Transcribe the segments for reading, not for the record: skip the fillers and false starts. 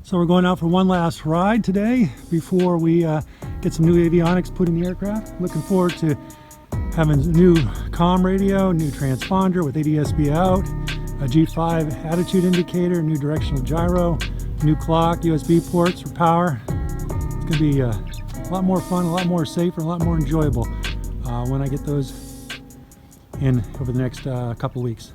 So we're going out for one last ride today before we get some new avionics put in the aircraft. Looking forward to having a new comm radio, new transponder with ADSB-Out, a G5 Attitude Indicator, new directional gyro, new clock, USB ports for power. It's going to be a lot more fun, a lot more safer, a lot more enjoyable when I get those in over the next couple weeks.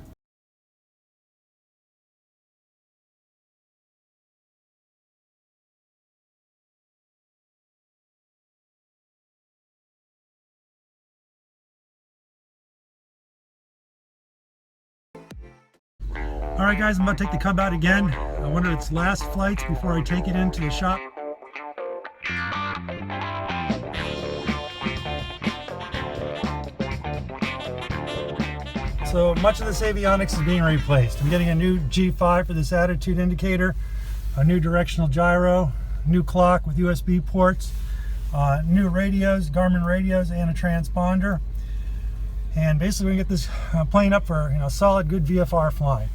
Alright guys, I'm about to take the Cub out again. I wonder its last flights before I take it into the shop. So much of this avionics is being replaced. I'm getting a new G5 for this attitude indicator, a new directional gyro, new clock with USB ports, new radios, Garmin radios, and a transponder. And basically we get this plane up for solid, good VFR flying.